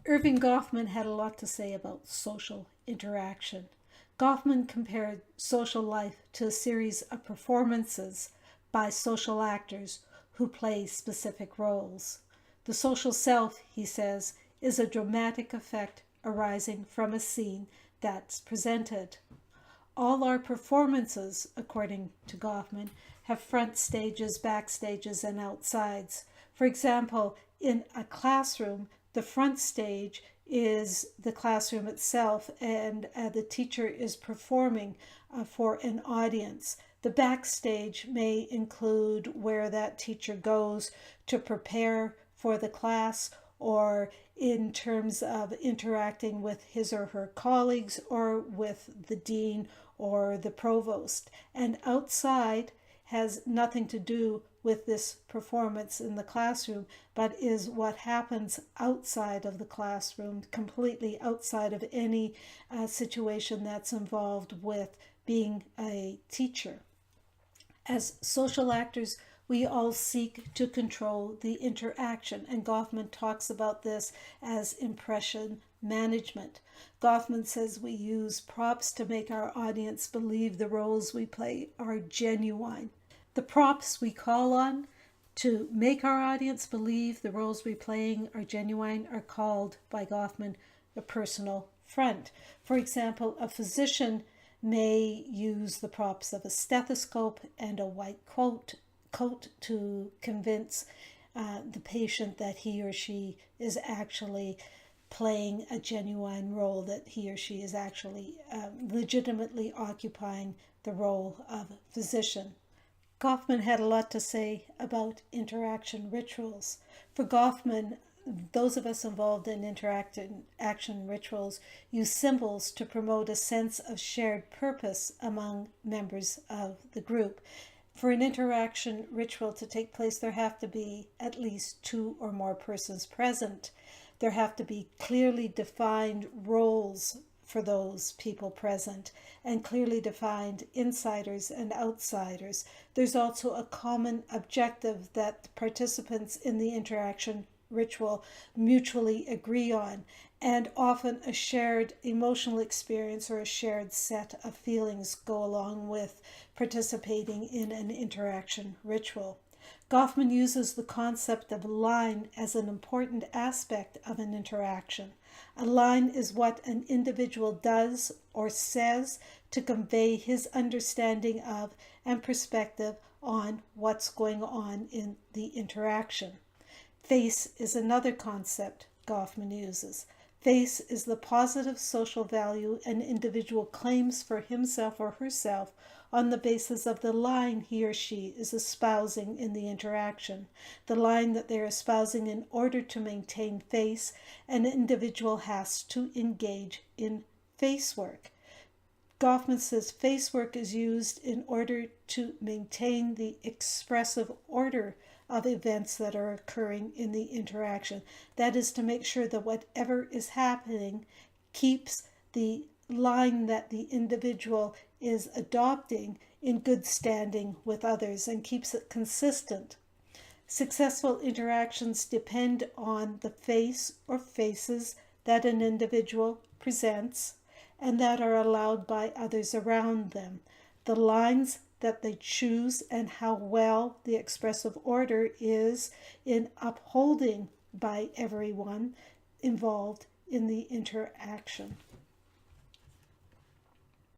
Irving Goffman had a lot to say about social interaction. Goffman compared social life to a series of performances by social actors who play specific roles. The social self, he says, is a dramatic effect arising from a scene that's presented. All our performances, according to Goffman, have front stages, back stages, and outsides. For example, in a classroom, the front stage is the classroom itself, and the teacher is performing for an audience. The backstage may include where that teacher goes to prepare for the class, or in terms of interacting with his or her colleagues or with the dean or the provost. And outside has nothing to do with this performance in the classroom, but is what happens outside of the classroom, completely outside of any situation that's involved with being a teacher. As social actors, we all seek to control the interaction, and Goffman talks about this as impression management. Goffman says we use props to make our audience believe the roles we play are genuine. The props we call on to make our audience believe the roles we're playing are genuine are called by Goffman the personal front. For example, a physician may use the props of a stethoscope and a white coat to convince the patient that he or she is actually playing a genuine role, that he or she is actually legitimately occupying the role of physician. Goffman had a lot to say about interaction rituals. For Goffman, those of us involved in interaction rituals use symbols to promote a sense of shared purpose among members of the group. For an interaction ritual to take place, there have to be at least 2 or more persons present. There have to be clearly defined roles for those people present, and clearly defined insiders and outsiders. There's also a common objective that the participants in the interaction ritual mutually agree on, and often a shared emotional experience or a shared set of feelings go along with participating in an interaction ritual. Goffman uses the concept of line as an important aspect of an interaction. A line is what an individual does or says to convey his understanding of and perspective on what's going on in the interaction. Face is another concept Goffman uses. Face is the positive social value an individual claims for himself or herself on the basis of the line he or she is espousing in the interaction. The line that they're espousing, in order to maintain face, an individual has to engage in face work. Goffman says face work is used in order to maintain the expressive order of events that are occurring in the interaction. That is to make sure that whatever is happening keeps the line that the individual is adopting in good standing with others and keeps it consistent. Successful interactions depend on the face or faces that an individual presents and that are allowed by others around them. The lines that they choose and how well the expressive order is in upholding by everyone involved in the interaction.